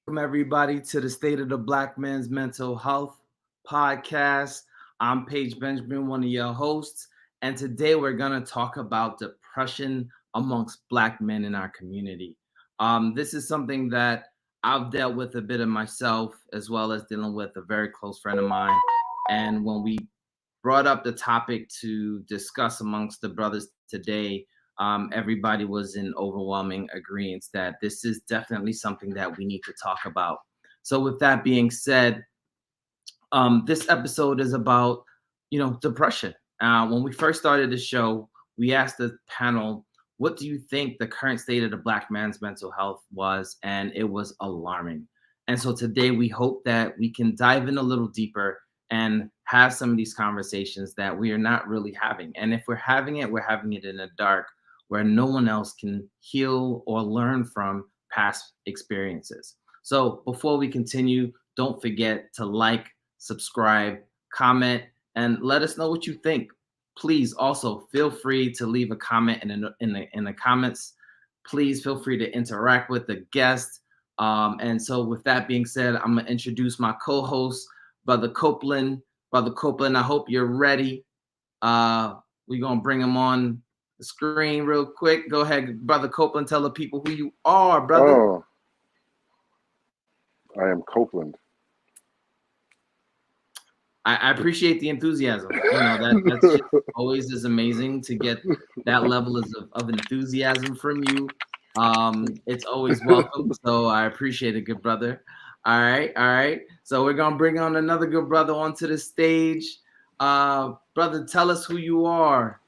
Welcome, everybody, to the State of the Black Man's Mental Health podcast. I'm Peuge Benjamin, one of your hosts, and today we're going to talk about depression amongst Black men in our community. This is something that I've dealt with a bit of myself, as well as dealing with a very close friend of mine. And when we brought up the topic to discuss amongst the brothers today, everybody was in overwhelming agreement that this is definitely something that we need to talk about. So, with that being said, this episode is about, depression. When we first started the show, we asked the panel, "What do you think the current state of the Black man's mental health was?" And it was alarming. And so today, we hope that we can dive in a little deeper and have some of these conversations that we are not really having. And if we're having it in the dark where no one else can heal or learn from past experiences. So before we continue, don't forget to like, subscribe, comment, and let us know what you think. Please also feel free to leave a comment in the comments. Please feel free to interact with the guest. And so, with that being said, I'm gonna introduce my co-host, Brother Copeland. Brother Copeland, I hope you're ready. We're gonna bring him on the screen real quick. Go ahead, Brother Copeland. Tell the people who you are, brother. Oh, I am Copeland. I appreciate the enthusiasm. That's just always is amazing to get that level of enthusiasm from you. It's always welcome. So I appreciate it, good brother. All right, all right. So we're gonna bring on another good brother onto the stage. Brother, tell us who you are.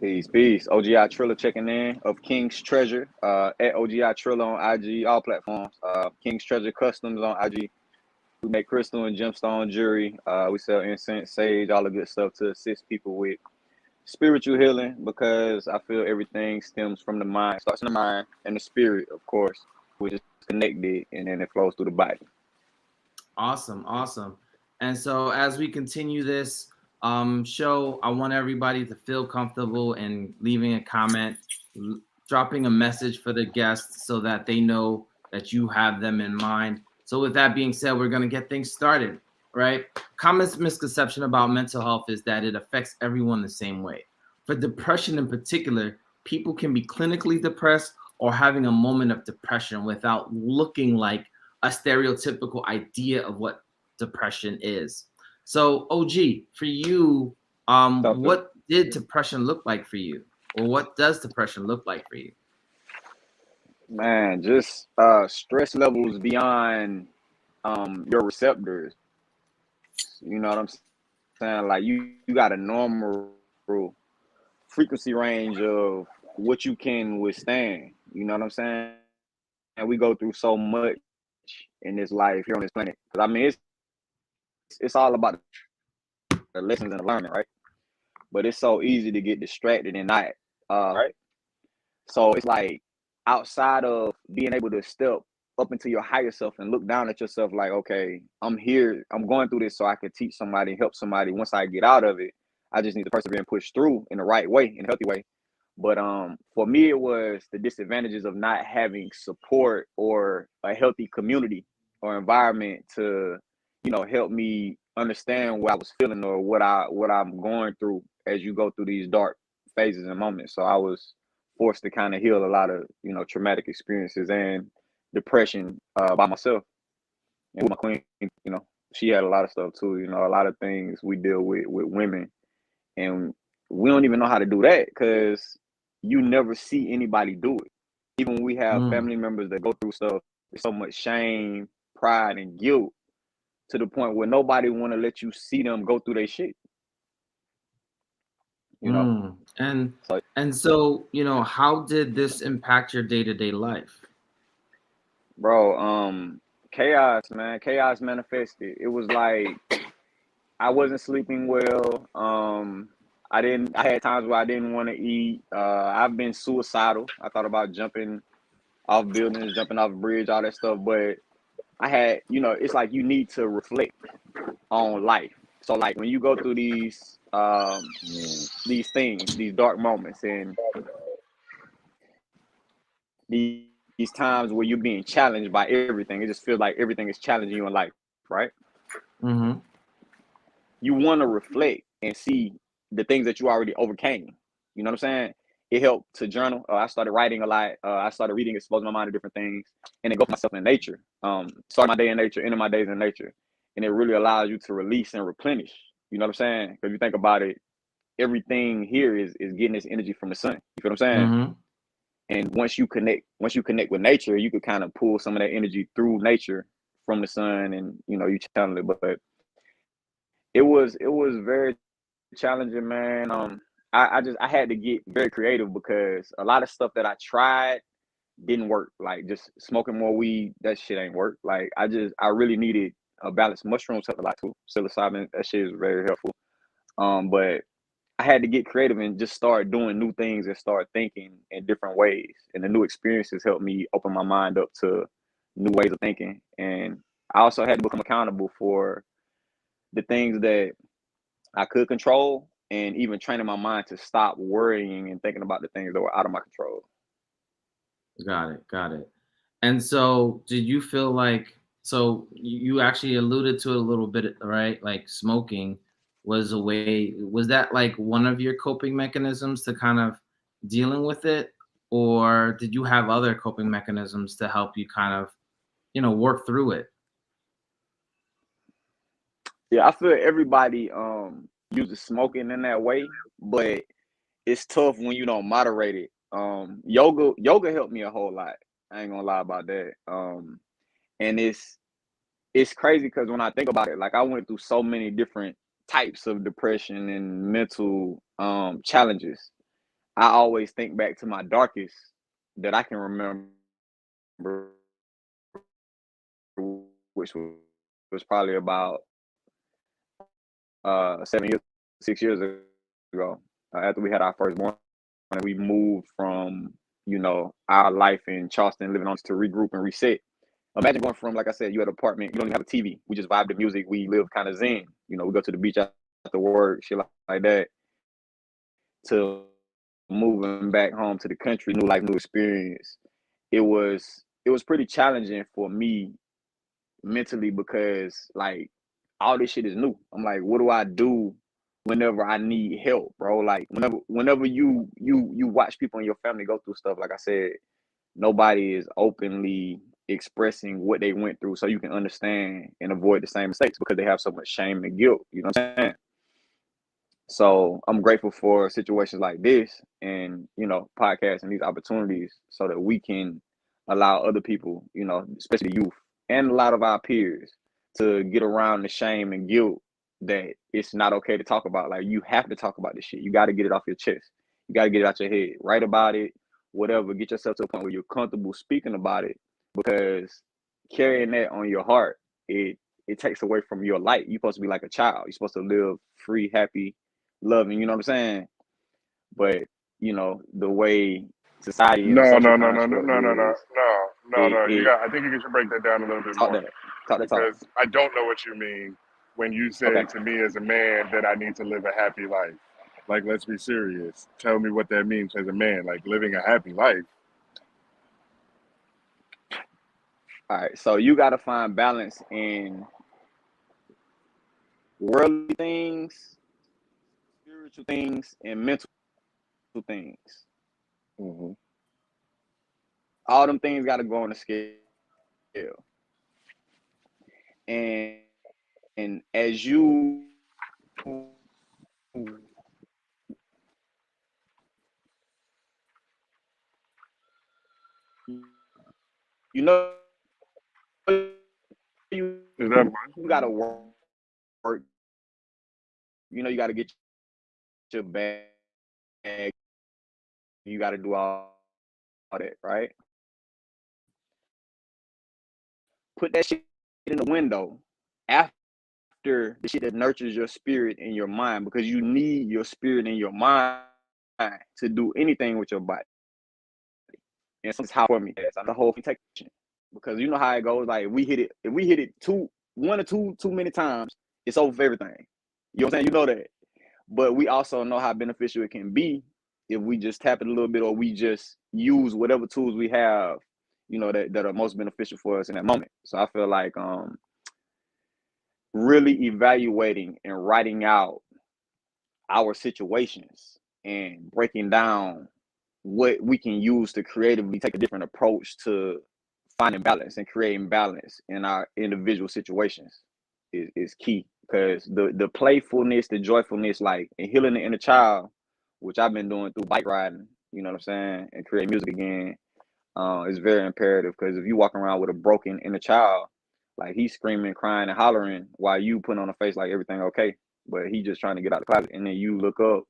Peace. OGI Triller checking in of King's Treasure. At OGI Triller on IG, all platforms. King's Treasure Customs on IG. We make crystal and gemstone jewelry. We sell incense, sage, all the good stuff to assist people with spiritual healing, because I feel everything stems from the mind. It starts in the mind and the spirit, of course, which is connected, and then it flows through the body. Awesome, awesome. And so as we continue this show, I want everybody to feel comfortable in leaving a comment, dropping a message for the guests so that they know that you have them in mind. So with that being said, we're going to get things started, right? Common misconception about mental health is that it affects everyone the same way. For depression in particular, people can be clinically depressed or having a moment of depression without looking like a stereotypical idea of what depression is. So, OG, for you, what did depression look like for you? Or what does depression look like for you? Man, just stress levels beyond your receptors. You know what I'm saying? Like you got a normal frequency range of what you can withstand. You know what I'm saying? And we go through so much in this life here on this planet. Because I mean, it's all about the lessons and the learning, right? But it's so easy to get distracted and not, right? So it's like outside of being able to step up into your higher self and look down at yourself like, okay, I'm here, I'm going through this so I can teach somebody, help somebody. Once I get out of it, I just need to persevere and push through in the right way, in a healthy way. But for me, it was the disadvantages of not having support or a healthy community or environment to, help me understand what I was feeling or what I'm going through as you go through these dark phases and moments. So I was forced to kind of heal a lot of, traumatic experiences and depression by myself. And with my queen, she had a lot of stuff too, a lot of things we deal with women. And we don't even know how to do that because you never see anybody do it. Even when we have family members that go through stuff, there's so much shame, pride, and guilt to the point where nobody want to let you see them go through their shit. And so, how did this impact your day-to-day life? Bro, chaos, man. Chaos manifested. It was like I wasn't sleeping well. I had times where I didn't want to eat. I've been suicidal. I thought about jumping off buildings, jumping off a bridge, all that stuff. But I had, it's like you need to reflect on life. So like when you go through these things, these dark moments and these these times where you're being challenged by everything. It just feels like everything is challenging you in life, right? Mm-hmm. You want to reflect and see the things that you already overcame. You know what I'm saying? It helped to journal. I started writing a lot. I started reading, exposing my mind to different things, and then go for myself in nature. Start my day in nature, ending my days in nature, and it really allows you to release and replenish. You know what I'm saying? Because you think about it, everything here is getting this energy from the sun. You feel what I'm saying? Mm-hmm. And once you connect with nature, you could kind of pull some of that energy through nature from the sun, and you channel it. But it was very challenging, man. I had to get very creative because a lot of stuff that I tried didn't work. Like just smoking more weed, that shit ain't work. Like I really needed a balance. Mushrooms help a lot too. Psilocybin, that shit is very helpful. But I had to get creative and just start doing new things and start thinking in different ways. And the new experiences helped me open my mind up to new ways of thinking. And I also had to become accountable for the things that I could control, and even training my mind to stop worrying and thinking about the things that were out of my control. Got it. Got it. And so, did you feel like, so you actually alluded to it a little bit, right? Like smoking was a way, was that like one of your coping mechanisms to kind of dealing with it? Or did you have other coping mechanisms to help you kind of, work through it? Yeah, I feel everybody uses smoking in that way, but it's tough when you don't moderate it. Yoga helped me a whole lot. I ain't gonna lie about that. And it's crazy because when I think about it, like I went through so many different types of depression and mental challenges. I always think back to my darkest that I can remember, which was probably about 7 years, 6 years ago, after we had our firstborn, and we moved from our life in Charleston, living on to regroup and reset. Imagine going from, like I said, you had an apartment, you don't even have a TV. We just vibe to music. We live kind of zen. We go to the beach after work, shit like that, to moving back home to the country, new life, new experience. It was pretty challenging for me mentally because like all this shit is new. I'm like, what do I do whenever I need help, bro? Like whenever you watch people in your family go through stuff, like I said, nobody is openly expressing what they went through so you can understand and avoid the same mistakes because they have so much shame and guilt. You know what I'm saying? So I'm grateful for situations like this and, podcasts and these opportunities so that we can allow other people, especially youth and a lot of our peers to get around the shame and guilt that it's not okay to talk about. Like you have to talk about this shit. You got to get it off your chest. You got to get it out your head. Write about it, whatever. Get yourself to a point where you're comfortable speaking about it because carrying that on your heart, it takes away from your light. You're supposed to be like a child. You're supposed to live free, happy, loving, you know what I'm saying? But the way society and the No, social no, no, no, no, construct no, no, no, is, no, no, it no. it I think you should break that down a little bit talk more that talk that talk. because I don't know what you mean when you say Okay. to me as a man that I need to live a happy life. Like, let's be serious. Tell me what that means as a man, like living a happy life. All right. So you got to find balance in worldly things, spiritual things, and mental things. Mm-hmm. All them things got to go on the scale. And as you know you Is that got to work. You got to get your bag. You got to do all that, right? Put that shit in the window after the shit that nurtures your spirit and your mind because you need your spirit and your mind to do anything with your body. And sometimes how for me that's the whole thing because you know how it goes. Like if we hit it one or two too many times, it's over for everything. You know what I'm saying? You know that. But we also know how beneficial it can be if we just tap it a little bit or we just use whatever tools we have that are most beneficial for us in that moment. So I feel like really evaluating and writing out our situations and breaking down what we can use to creatively take a different approach to finding balance and creating balance in our individual situations is key. Because the playfulness, the joyfulness, like, and healing the inner child, which I've been doing through bike riding, you know what I'm saying, and create music again, is very imperative. Because if you walk around with a broken inner child, like, he's screaming, crying, and hollering while you put on a face like everything okay, but he just trying to get out the closet, and then you look up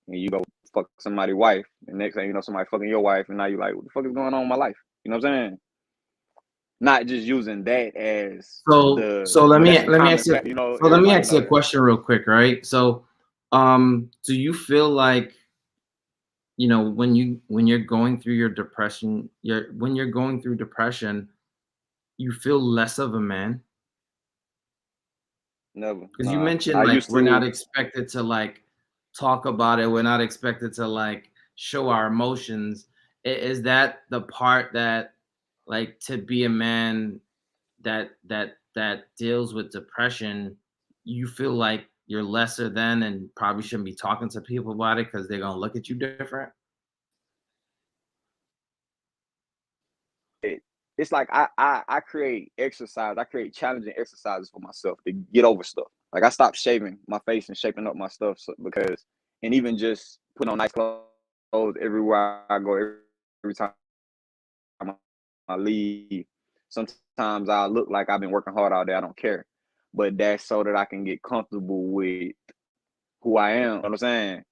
and you go fuck somebody's wife, and next thing you know, somebody fucking your wife, and now you're like, what the fuck is going on in my life? You know what I'm saying? Not just using that as So let me ask you. So let me everybody ask you know a that. question real quick, right? So, do you feel like, when you're going through your depression, when you're going through depression, you feel less of a man? Never. Because you Nah. mentioned I like used we're not to. expected to like talk about it. We're not expected to like show our emotions. Is that the part that, like, to be a man that deals with depression, you feel like you're lesser than and probably shouldn't be talking to people about it because they're gonna look at you different? It's like I create exercise. I create challenging exercises for myself to get over stuff. Like, I stopped shaving my face and shaping up my stuff because, and even just putting on nice clothes everywhere I go, every time I leave. Sometimes I look like I've been working hard all day. I don't care, but that's so that I can get comfortable with who I am. You know what I'm saying?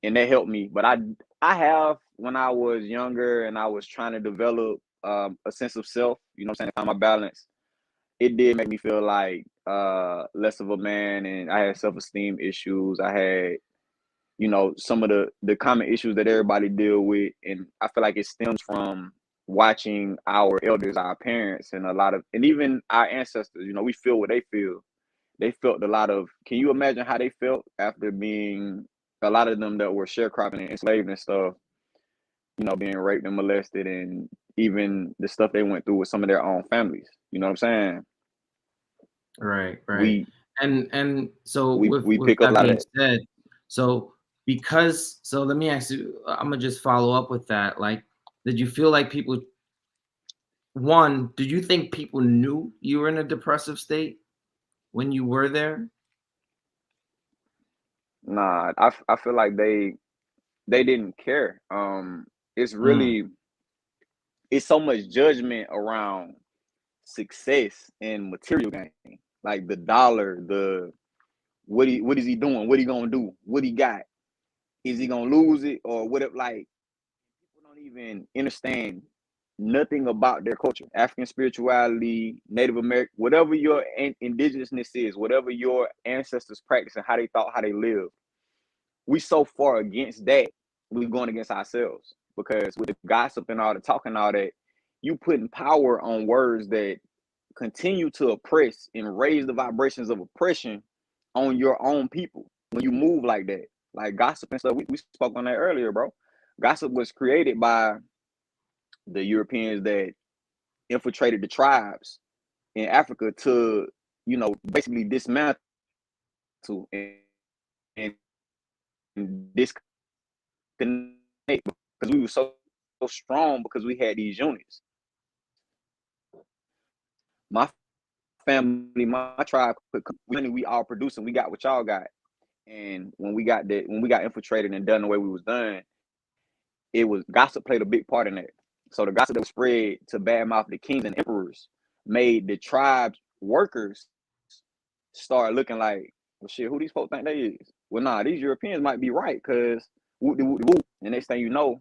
And that helped me. But I have, when I was younger and I was trying to develop a sense of self, you know what I'm saying, find my balance, it did make me feel like less of a man, and I had self-esteem issues. I had, some of the common issues that everybody deal with, and I feel like it stems from watching our elders, our parents, and and even our ancestors. We feel what they feel. They felt a lot of. Can you imagine how they felt after being, a lot of them that were sharecropping and enslaved and stuff, being raped and molested, and even the stuff they went through with some of their own families. You know what I'm saying? Right, right. We And so we with we pick up a that lot of being that. said, so let me ask you, I'm gonna just follow up with that. Like, did you feel like people, one, did you think people knew you were in a depressive state when you were there? Nah, I feel like they didn't care. It's Mm, really, it's so much judgment around success and material gain, like the dollar, the what is he doing? What he gonna do? What he got? Is he gonna lose it or whatever? Like, people don't even understand nothing about their culture, African spirituality, Native American, whatever your indigenousness is, whatever your ancestors practice and how they thought, how they lived. We so far against that, we're going against ourselves, because with the gossip and all the talking, all that, you putting power on words that continue to oppress and raise the vibrations of oppression on your own people when you move like that. Like, gossip and stuff, we spoke on that earlier, bro. Gossip was created by the Europeans that infiltrated the tribes in Africa to, basically dismantle and disconnect, because we were so strong, because we had these units. My family, my tribe, we all producing, we got what y'all got. And when we got infiltrated and done the way we was done, it was gossip played a big part in that. So the gossip that was spread to badmouth the kings and emperors made the tribes workers start looking like, well, shit, who these folks think they is? Well, nah, these Europeans might be right, because whoop de whoop de whoop. And next thing you know,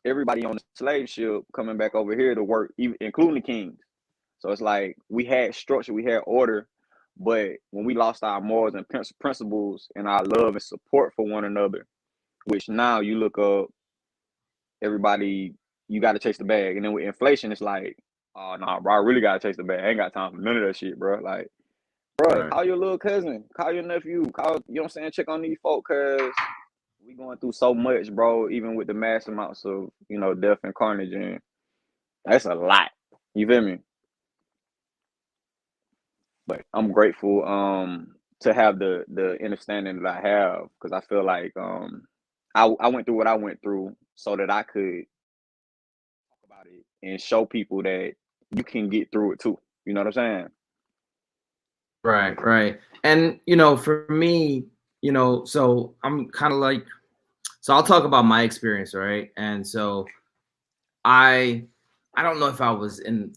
everybody on the slave ship coming back over here to work, even including the kings. So it's like, we had structure, we had order, but when we lost our morals and principles and our love and support for one another, which now you look up, everybody, you got to chase the bag. And then with inflation, it's like, oh, no, bro, I really got to chase the bag. I ain't got time for none of that shit, bro. Like, bro, right. call your little cousin, call your nephew, call, you know what I'm saying, check on these folk, because we going through so much, bro, even with the mass amounts of, death and carnage. And That's a lot. You feel me? But I'm grateful to have the understanding that I have, because I feel like I went through what I went through so that I could talk about it and show people that you can get through it too. You know what I'm saying? Right, right. And for me, so I'm kind of like, so I'll talk about my experience, right? And so I I don't know if I was in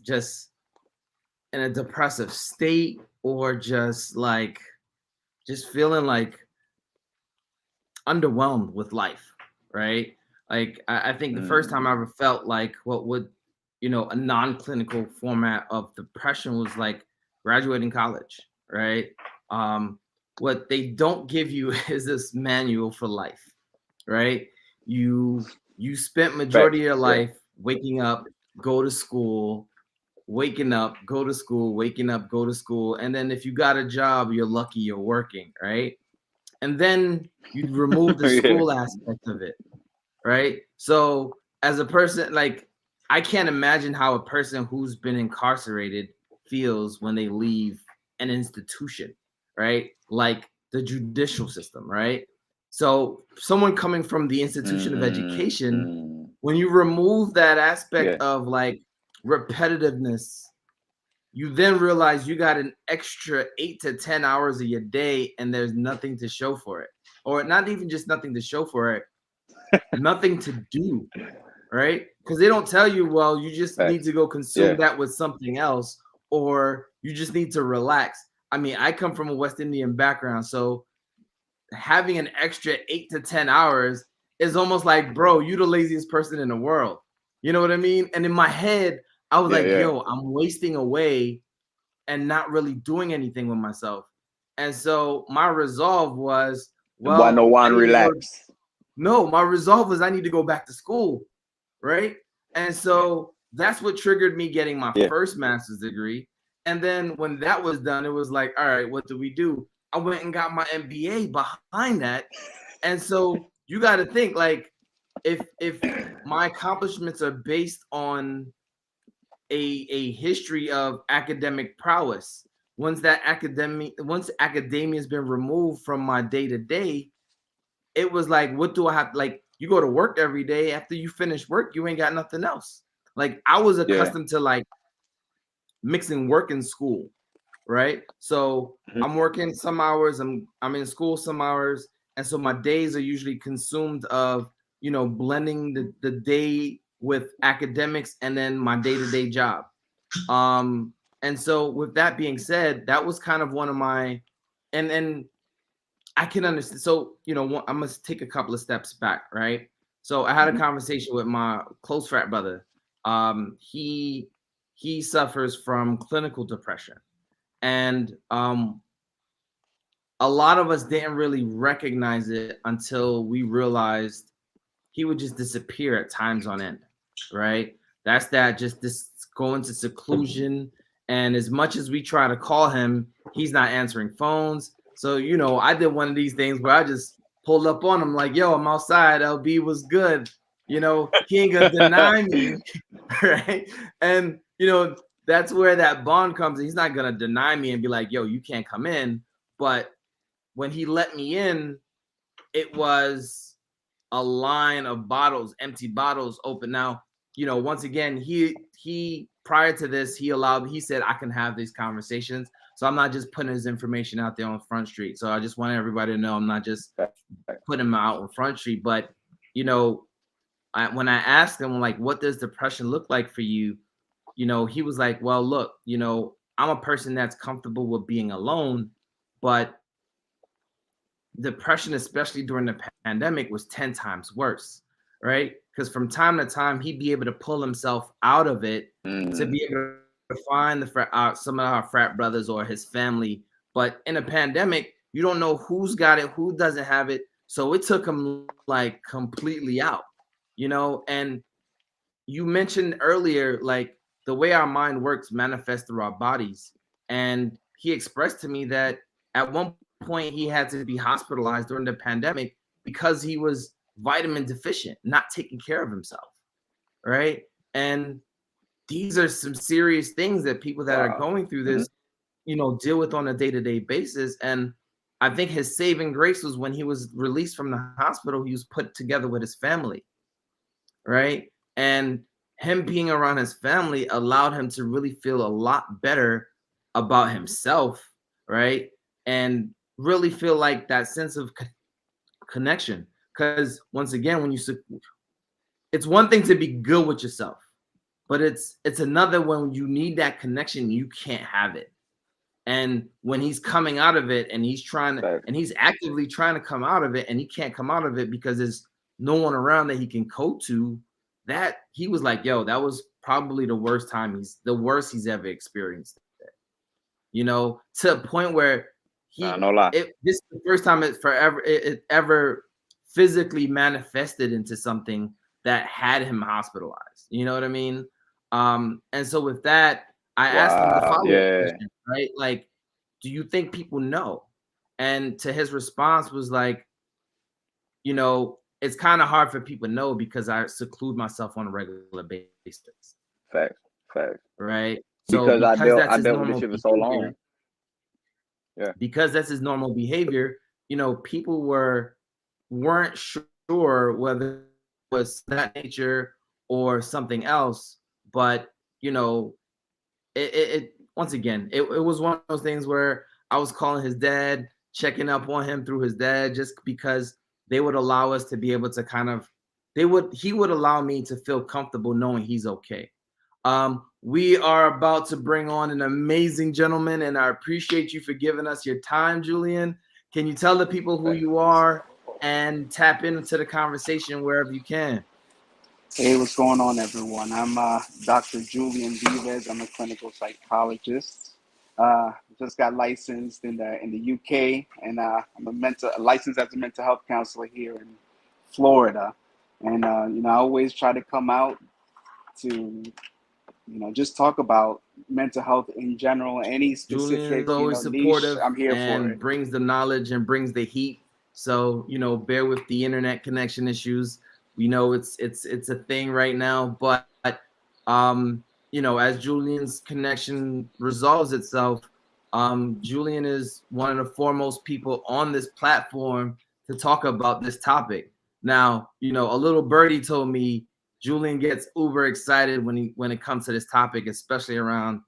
a depressive state or just feeling like underwhelmed with life, right? Like I think the first time I Mm-hmm. ever felt like what would, a non-clinical format of depression was like graduating college, right? Um, what they don't give you is this manual for life, right? You spent majority Facts. of your Yeah. life waking up, go to school, waking up, go to school, waking up, go to school, and then if you got a job, you're lucky you're working, right? And then you remove the Yeah. school aspect of it, right? So as a person, like I can't imagine how a person who's been incarcerated feels when they leave an institution, right? Like the judicial system, right? So someone coming from the institution of education, Mm-hmm. when you remove that aspect Yeah. of like repetitiveness, you then realize you got an extra 8 to 10 hours of your day and there's nothing to show for it. Or not even just nothing to show for it, nothing to do, right? Because they don't tell you, well, you just need Facts. to go consume Yeah. that with something else, or you just need to relax. I mean, I come from a West Indian background, so having an extra 8 to 10 hours is almost like, bro, you the laziest person in the world. You know what I mean? And in my head, I was Yeah. like, Yeah. yo, I'm wasting away and not really doing anything with myself. And so my resolve was, The boy no well, I one need to go. relax. No, my resolve was I need to go back to school, right? And so that's what triggered me getting my Yeah. first master's degree. And then when that was done, it was like, all right, what do we do? I went and got my MBA behind that. And so you got to think like if my accomplishments are based on a history of academic prowess, once academia has been removed from my day to day, it was like, what do I have? Like, you go to work every day. After you finish work, you ain't got nothing else. Like, I was Yeah. accustomed to like mixing work and school, right? So Mhm. I'm working some hours, I'm in school some hours, and so my days are usually consumed of blending the day with academics and then my day-to-day job. And so with that being said, that was kind of one of my and I can understand. So, I must take a couple of steps back, right? So I had a Mhm. conversation with my close frat brother. He suffers from clinical depression, and a lot of us didn't really recognize it until we realized he would just disappear at times on end, right? That's that just this go into seclusion. And as much as we try to call him, he's not answering phones. So, I did one of these things where I just pulled up on him like, yo, I'm outside. LB was good. He ain't gonna deny me. Right. And, that's where that bond comes in. He's not gonna deny me and be like, yo, you can't come in. But when he let me in, it was a line of bottles, empty bottles open. Now, once again, he prior to this, he said I can have these conversations. So I'm not just putting his information out there on Front Street. So I just want everybody to know I'm not just putting him out on Front Street. But when I asked him like, what does depression look like for you? He was like, well, look, I'm a person that's comfortable with being alone, but depression, especially during the pandemic, was 10 times worse, right? Because from time to time, he'd be able to pull himself out of it to Mm. be able to find some of our frat brothers or his family. But in a pandemic, you don't know who's got it, who doesn't have it. So it took him like completely out, and you mentioned earlier, like the way our mind works manifests through our bodies. And he expressed to me that at one point he had to be hospitalized during the pandemic because he was vitamin deficient, not taking care of himself. Right. And these are some serious things that people that are going through this, deal with on a day-to-day basis. And I think his saving grace was when he was released from the hospital, he was put together with his family, right? And him being around his family allowed him to really feel a lot better about himself, right? And really feel like that sense of connection. Because once again, it's one thing to be good with yourself, but it's another when you need that connection, you can't have it. And when he's coming out of it and he's actively trying to come out of it and he can't come out of it because there's no one around that he can go to, that he was like, yo, that was probably the worst he's ever experienced it. To a point where no lie. this is the first time it ever physically manifested into something that had him hospitalized. You know what I mean? And so with that, I asked him the follow-up question, right? Like, do you think people know? And to his response was like, it's kind of hard for people to know because I seclude myself on a regular basis. Facts. Right? So because I his dealt with this shit for so long. Yeah. Because that's his normal behavior, people weren't sure whether it was that nature or something else. But, it once again, it was one of those things where I was calling his dad, checking up on him through his dad, just because they would allow us to be able to he would allow me to feel comfortable knowing he's okay. We are about to bring on an amazing gentleman, and I appreciate you for giving us your time, Julian. Can you tell the people who you are and tap into the conversation wherever you can? Hey, what's going on, everyone? I'm Dr. Julian Vives. I'm a clinical psychologist. Just got licensed in the UK, and I'm licensed as a mental health counselor here in Florida. And I always try to come out to just talk about mental health in general. Any specific Julian's always supportive niche, I'm here and for it. brings the knowledge and brings the heat. So bear with the internet connection issues. We know it's a thing right now, but as Julian's connection resolves itself, Julian is one of the foremost people on this platform to talk about this topic. Now, a little birdie told me Julian gets uber excited when it comes to this topic, especially around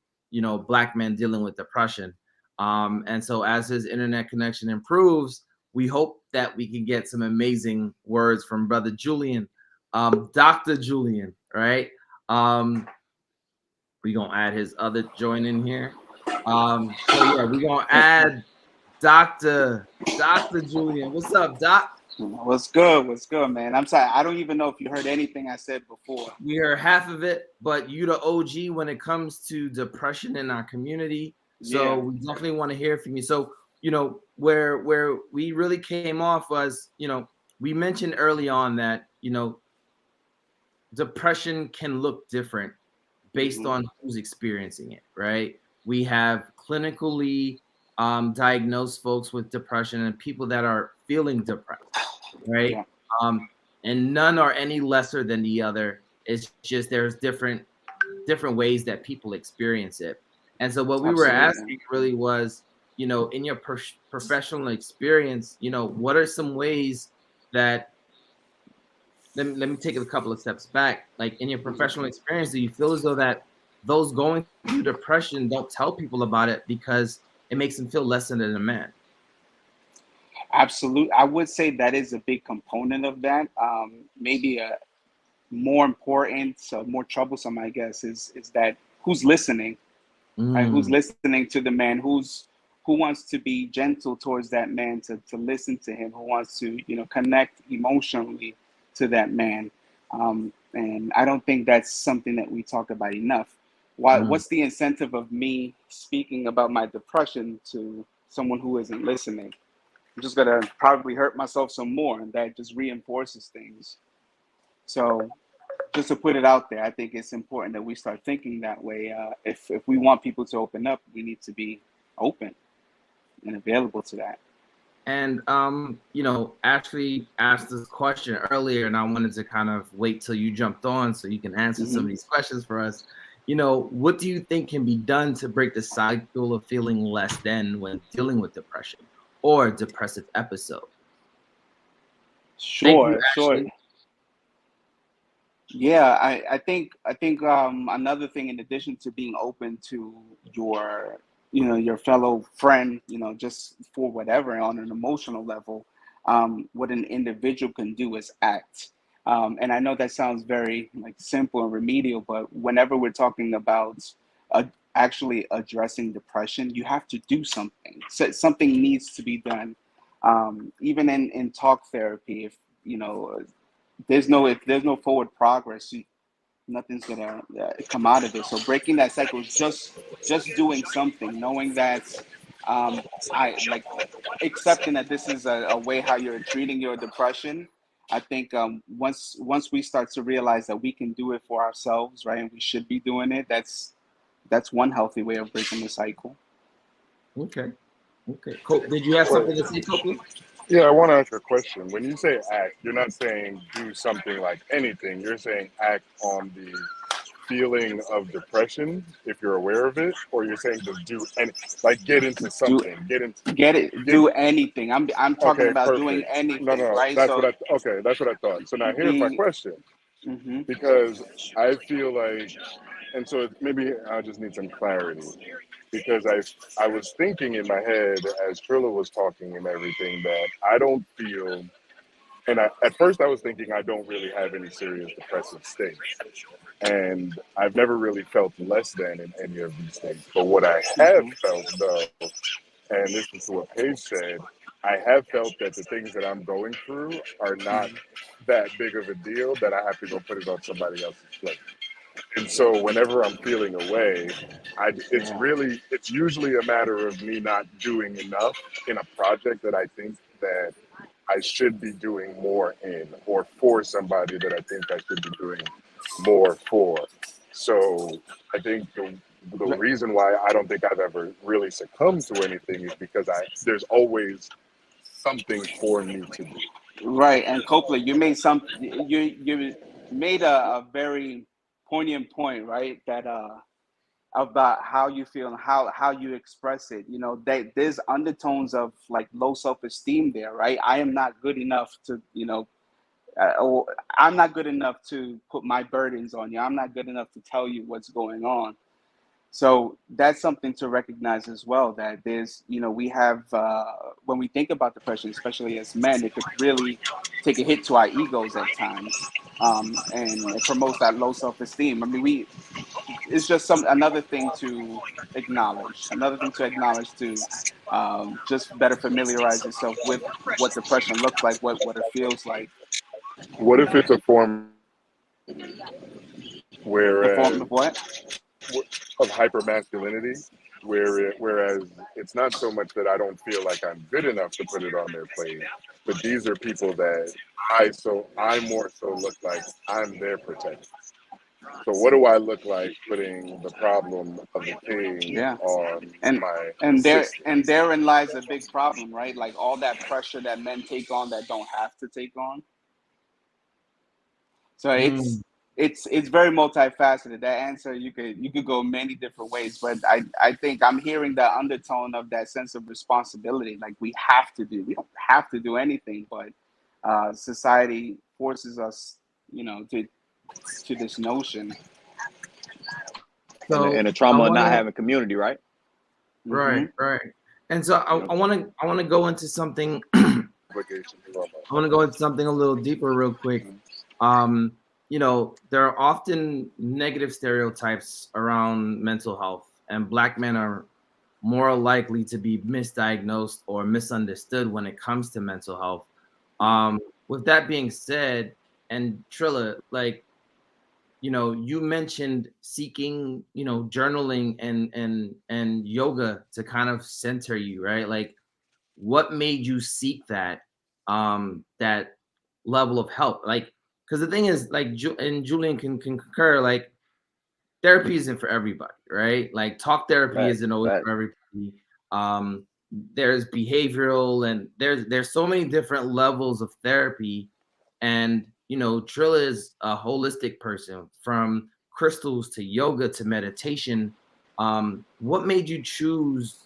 Black men dealing with depression. And so as his internet connection improves, we hope that we can get some amazing words from brother Julian, Dr. Julian, right? We're gonna add his other join in here. So yeah, we're gonna add Dr. Julian. What's up, Doc? What's good, man? I'm sorry, I don't even know if you heard anything I said before. We heard half of it, but you the OG when it comes to depression in our community. So we definitely want to hear from you. So, where we really came off was, we mentioned early on that, depression can look different based on who's experiencing it, right? We have clinically diagnosed folks with depression and people that are feeling depressed, right? Yeah. And none are any lesser than the other. It's just there's different ways that people experience it. And so what we were asking really was, in your professional experience, what are some ways that, let me take it a couple of steps back. Like in your professional experience, do you feel as though that those going through depression don't tell people about it because it makes them feel less than a man? Absolutely. I would say that is a big component of that. Maybe a more important, so more troublesome, I guess, is that who's listening, right? Who's listening to the man, who wants to be gentle towards that man, to listen to him, who wants to, connect emotionally to that man. And I don't think that's something that we talk about enough. What's the incentive of me speaking about my depression to someone who isn't listening? I'm just gonna probably hurt myself some more, and that just reinforces things. So just to put it out there, I think it's important that we start thinking that way. If we want people to open up, we need to be open and available to that. And Ashley asked this question earlier, and I wanted to kind of wait till you jumped on so you can answer some of these questions for us. what do you think can be done to break the cycle of feeling less than when dealing with depression or a depressive episode? Thank you, Sure. Ashley. Yeah, I think another thing, in addition to being open to your your fellow friend, just for whatever on an emotional level, what an individual can do is act. And I know that sounds very like simple and remedial, but whenever we're talking about uh, actually addressing depression, you have to do something. So something needs to be done. Even in talk therapy, if if there's no forward progress, nothing's gonna come out of it. So breaking that cycle is just doing something, knowing that I like accepting that this is a way how you're treating your depression. I think once we start to realize that we can do it for ourselves, right, and we should be doing it, that's one healthy way of breaking the cycle. Okay. Did you have Wait, something to say, Copley? yeah, I want to ask a question. When you say act, you're not saying do something like anything. You're saying act on the feeling of depression if you're aware of it, or you're saying just do any, like get into Do something, get. do anything. I'm talking Okay, about doing perfect. No, anything, no, right? that's what So I. Okay, that's what I thought. So now here's my being question, hmm because I feel like, and so maybe I just need some clarity, because I was thinking in my head as Trilla was talking and everything that I don't feel, and at first I was thinking I don't really have any serious depressive states, and I've never really felt less than in any of these things. But what I have hmm felt though, and this is what Paige said, I have felt that the things that I'm going through are not that big of a deal that I have to go put it on somebody else's plate. And so whenever I'm feeling away, yeah. it's usually a matter of me not doing enough in a project that I think that I should be doing more in, or for somebody that I think I should be doing more for. So I think the reason why I don't think I've ever really succumbed to anything is because there's always something for me to do. Right, and Copeland, you made a very poignant point, right? That about how you feel and how you express it. That there's undertones of like low self-esteem there, right? I am not good enough to, or I'm not good enough to put my burdens on you. I'm not good enough to tell you what's going on. So that's something to recognize as well, that there's, we have, when we think about depression, especially as men, it could really take a hit to our egos at times. And it promotes that low self-esteem. I mean, it's just another thing to acknowledge to just better familiarize yourself with what depression looks like, what it feels like. What if it's a form, A form whereas of what? of hypermasculinity, whereas it's not so much that I don't feel like I'm good enough to put it on their plate, but these are people that I more so look like I'm their protector. So what do I look like putting the problem of the king Yeah. on and my and sisters? therein lies a big problem, right? Like all that pressure that men take on that don't have to take on. So Mm. it's very multifaceted. That answer, you could go many different ways, but I think I'm hearing the undertone of that sense of responsibility. Like we don't have to do anything, but society forces us, to this notion. And So the I trauma of want not to having community, right? right, hmm right. And so Yep. I want to go into something. Obligation to love I want to go into something a little deeper, real quick. Um, there are often negative stereotypes around mental health, and Black men are more likely to be misdiagnosed or misunderstood when it comes to mental health. With that being said, and Trilla, like, you mentioned seeking, journaling and yoga to kind of center you, right? Like, what made you seek that level of help? Like, because the thing is, like, and Julian can concur, like, therapy isn't for everybody, right? Like, talk therapy Facts, isn't always facts. for everybody. um there's behavioral, and there's so many different levels of therapy. And Trilla is a holistic person, from crystals to yoga to meditation. What made you choose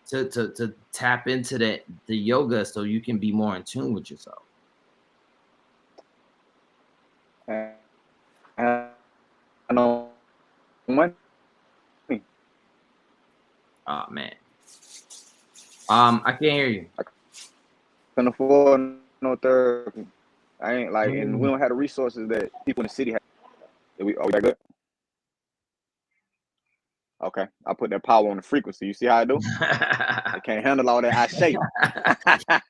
to tap into the yoga so you can be more in tune with yourself? I know money. Oh man. I can't hear you. I couldn't afford no therapy. I ain't like, and we don't have the resources that people in the city have. Are we that good? Okay, I put that power on the frequency. You see how I do? I can't handle all that. I say.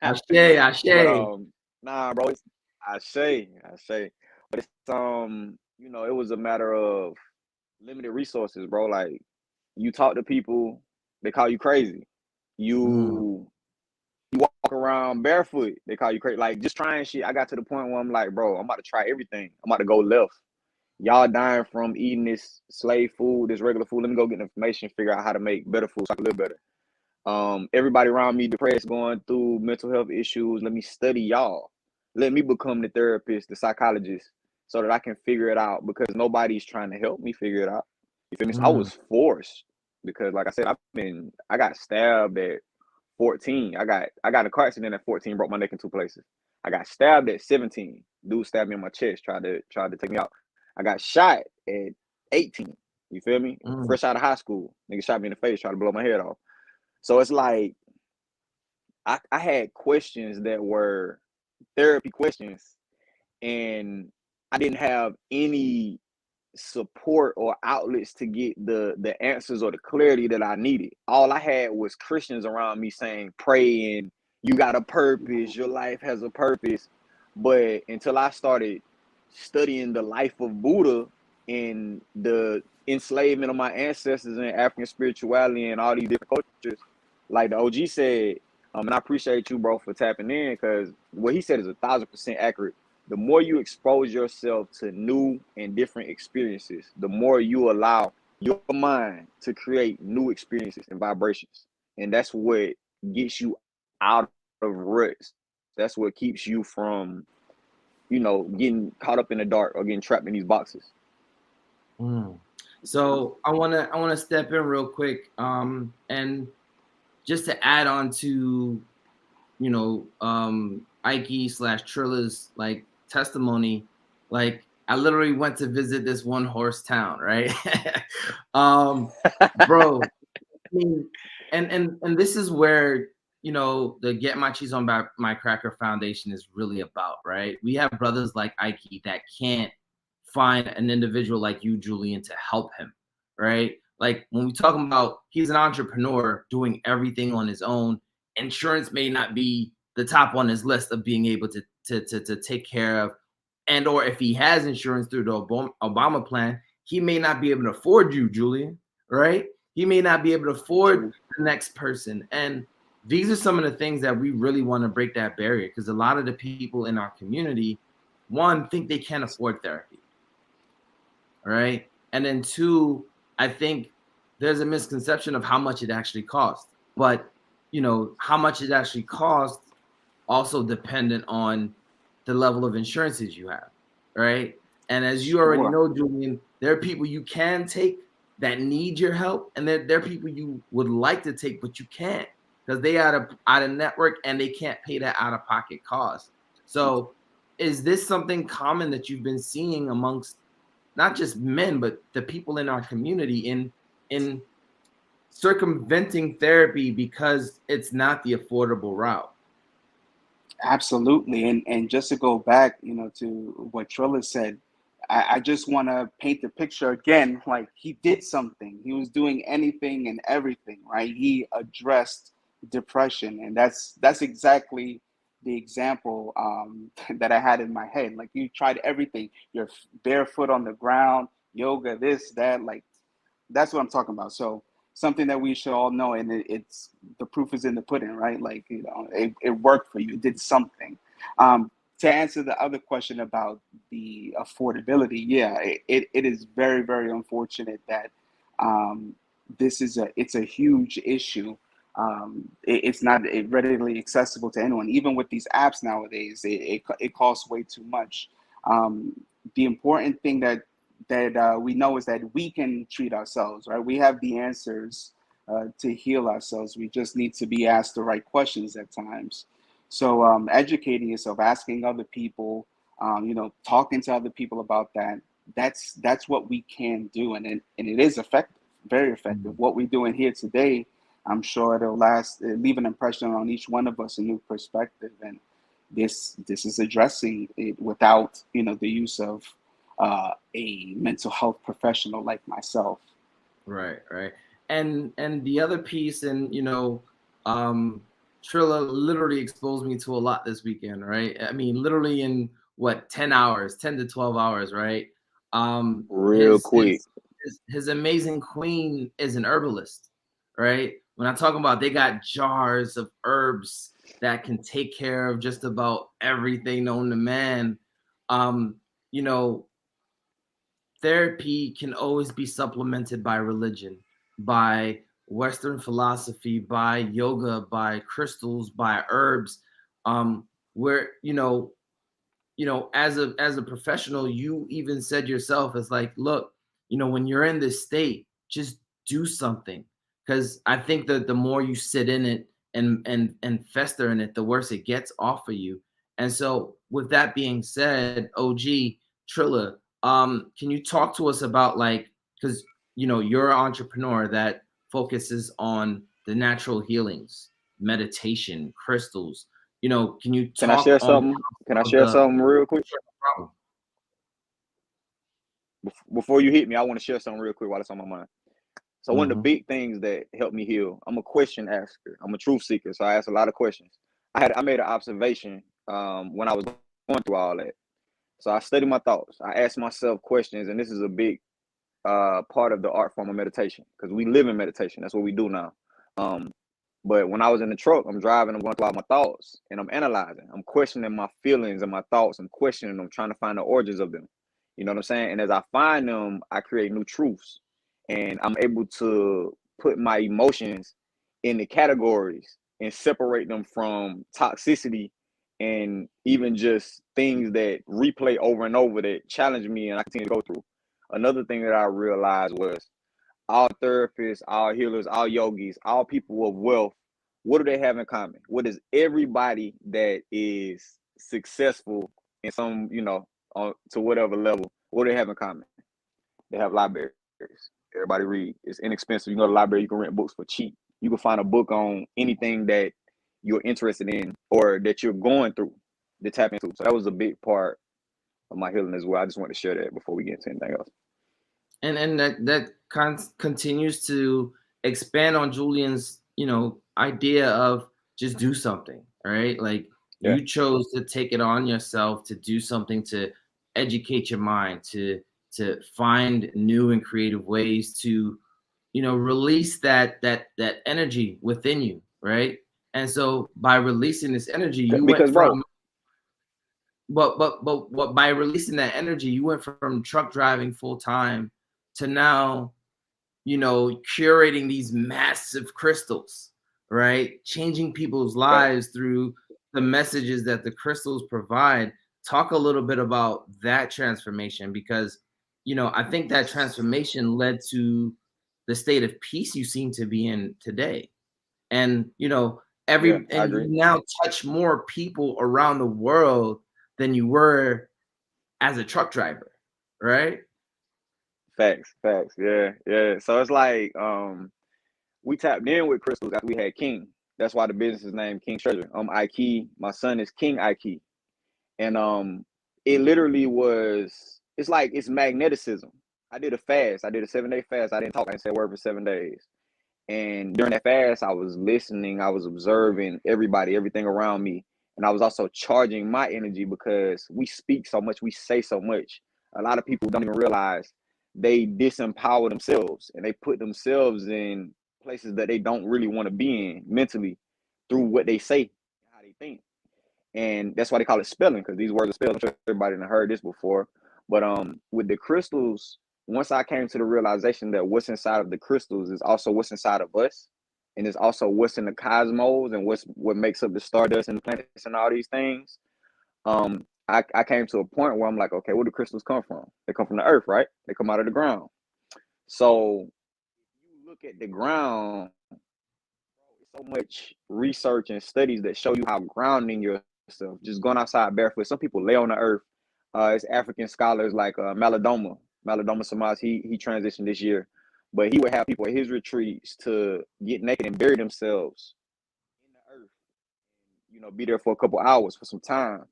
Ashe. But nah, bro. It's, I say. But it's you know, it was a matter of limited resources, bro. Like, you talk to people, they call you crazy. You walk around barefoot, they call you crazy. Like, just trying shit. I got to the point where I'm like, bro, I'm about to try everything. I'm about to go left. Y'all dying from eating this slave food, this regular food. Let me go get information, figure out how to make better food so I can live better. Everybody around me depressed, going through mental health issues. Let me study y'all. Let me become the therapist, the psychologist, so that I can figure it out, because nobody's trying to help me figure it out. You feel me? So I was forced, because like I said, I got stabbed at 14. I got in a car accident at 14, broke my neck in 2 places. I got stabbed at 17. Dude stabbed me in my chest, tried to take me out. I got shot at 18. You feel me? Fresh out of high school. Nigga shot me in the face, tried to blow my head off. So it's like, I had questions that were therapy questions, and I didn't have any support or outlets to get the answers or the clarity that I needed. All I had was Christians around me saying, pray, and you got a purpose, your life has a purpose. But until I started studying the life of Buddha and the enslavement of my ancestors in African spirituality and all these different cultures, like the OG said, and I appreciate you, bro, for tapping in, because what he said is 1,000% accurate. The more you expose yourself to new and different experiences, the more you allow your mind to create new experiences and vibrations. And that's what gets you out of ruts. That's what keeps you from, you know, getting caught up in the dark or getting trapped in these boxes. So I wanna step in real quick, and just to add on to, you know, Ike/Trilla's like testimony, like I literally went to visit this one horse town, right? Bro, I mean, and this is where, you know, the Get My Cheese on My Cracker Foundation is really about, right? We have brothers like Ike that can't find an individual like you, Julian, to help him, right? Like when we talk about he's an entrepreneur doing everything on his own, insurance may not be the top on his list of being able to take care of, and or if he has insurance through the Obama plan, he may not be able to afford you, Julian, right? He may not be able to afford the next person. And these are some of the things that we really want to break that barrier, because a lot of the people in our community, one, think they can't afford therapy, right? And then two, I think there's a misconception of how much it actually costs. But, you know, how much it actually costs also dependent on the level of insurances you have, right? And as you already know, Julian, there are people you can take that need your help, and there are people you would like to take, but you can't, because they out of network and they can't pay that out-of-pocket cost. So is this something common that you've been seeing amongst not just men, but the people in our community in circumventing therapy because it's not the affordable route? Absolutely. And just to go back, you know, to what Trilla said, I just want to paint the picture again. Like, he did something. He was doing anything and everything, right? He addressed depression, and that's exactly the example that I had in my head. Like, you tried everything. You're barefoot on the ground, yoga, this, that. Like, that's what I'm talking about. So something that we should all know, and it's the proof is in the pudding, right? Like, you know, it worked for you. It did something. To answer the other question about the affordability, yeah, it is very, very unfortunate that it's a huge issue. It's not readily accessible to anyone. Even with these apps nowadays, it costs way too much. The important thing that that we know is that we can treat ourselves, right? We have the answers to heal ourselves. We just need to be asked the right questions at times. So educating yourself, asking other people, talking to other people about that. That's what we can do, and it is effective, very effective. Mm. What we're doing here today, I'm sure it'll leave an impression on each one of us, a new perspective, and this is addressing it without the use of a mental health professional like myself. Right, right. And the other piece, and Trilla literally exposed me to a lot this weekend, right? I mean, literally in what, 10 hours, 10 to 12 hours, right? Um Real his quick. his his amazing queen is an herbalist, right? When I talk about they got jars of herbs that can take care of just about everything known to man. Um, you know, Therapy can always be supplemented by religion, by Western philosophy, by yoga, by crystals, by herbs. Where as a professional, you even said yourself, it's like, look, when you're in this state, just do something. Because I think that the more you sit in it and fester in it, the worse it gets off of you. And so, with that being said, OG Trilla, can you talk to us about, like, because you're an entrepreneur that focuses on the natural healings, meditation, crystals. Can you Can I talk share on something? Can I of share the something real quick? sure, no problem. Before you hit me, I want to share something real quick while it's on my mind. So one of the Mhm. big things that helped me heal, I'm a question asker. I'm a truth seeker, so I ask a lot of questions. I made an observation when I was going through all that. So I studied my thoughts. I asked myself questions, and this is a big part of the art form of meditation, because we live in meditation. That's what we do now. Um, but when I was in the truck, I'm driving, I'm going through all my thoughts, and I'm analyzing. I'm questioning my feelings and my thoughts. I'm questioning them, trying to find the origins of them. You know what I'm saying? And as I find them, I create new truths, and I'm able to put my emotions in the categories and separate them from toxicity and even just things that replay over and over that challenge me and I continue to go through. Another thing that I realized was all therapists, all healers, all yogis, all people of wealth, what do they have in common? What is everybody that is successful in some, to whatever level, what do they have in common? They have libraries. Everybody read. It's inexpensive. You go to the library, you can rent books for cheap. You can find a book on anything that you're interested in or that you're going through to tap into. So that was a big part of my healing as well. I just want to share that before we get into anything else. And that continues to expand on Julian's idea of just do something, right? Like, Yeah. you chose to take it on yourself to do something, to educate your mind, to find new and creative ways to release that energy within you, right? And so by releasing this energy, you went Because, bro, from but what by releasing that energy, you went from truck driving full time to now, curating these massive crystals, right? Changing people's facts. lives through the messages that the crystals provide. Talk a little bit about that transformation, because I think that transformation led to the state of peace you seem to be in today. And Yeah, I you agree. now touch more people around the world than you were as a truck driver, right? Facts. Yeah, yeah. So it's like we tapped in with crystals after we had King. That's why the business is named King Treasure. Ike, my son is King Ike. And it literally was, it's like it's magneticism. I did a fast. I did a 7-day fast. I didn't talk. I didn't say a word for 7 days. And during that fast, I was listening, I was observing everybody, everything around me. And I was also charging my energy, because we speak so much, we say so much. A lot of people don't even realize they disempower themselves and they put themselves in places that they don't really want to be in mentally through what they say, how they think. And that's why they call it spelling, because these words are spelled. I'm sure everybody done heard this before. But with the crystals, once I came to the realization that what's inside of the crystals is also what's inside of us, and it's also what's in the cosmos, and what makes up the stardust and the planets and all these things. I came to a point where I'm like, okay, where do crystals come from? They come from the earth, right? They come out of the ground. So you look at the ground, so much research and studies that show you how grounding yourself, just going outside barefoot. Some people lay on the earth. It's African scholars like Malidoma Samaz. He transitioned this year, but he would have people at his retreats to get naked and bury themselves in the earth. You know, be there for a couple hours for some time.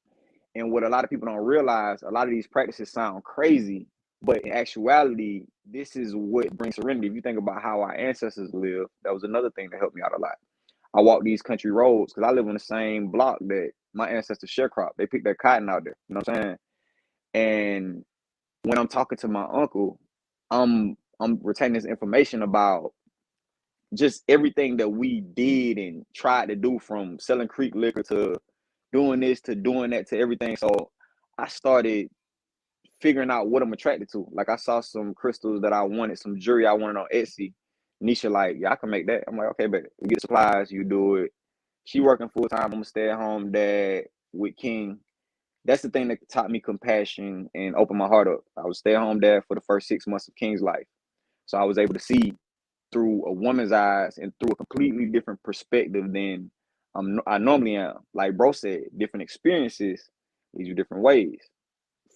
And what a lot of people don't realize, a lot of these practices sound crazy, but in actuality, this is what brings serenity. If you think about how our ancestors lived, that was another thing that helped me out a lot. I walk these country roads because I live on the same block that my ancestors sharecrop. They pick their cotton out there. You know what I'm saying? And when I'm talking to my uncle, I'm retaining this information about just everything that we did and tried to do, from selling creek liquor to doing this to doing that to everything. So I started figuring out what I'm attracted to. Like, I saw some crystals that I wanted, some jewelry I wanted on Etsy. Nisha like, yeah, I can make that. I'm like, okay, baby, we get supplies, you do it. She working full time. I'm a stay-at-home dad with King. That's the thing that taught me compassion and opened my heart up. I was stay-at-home dad for the first 6 months of King's life. So I was able to see through a woman's eyes and through a completely different perspective than I normally am. Like bro said, different experiences lead you different ways.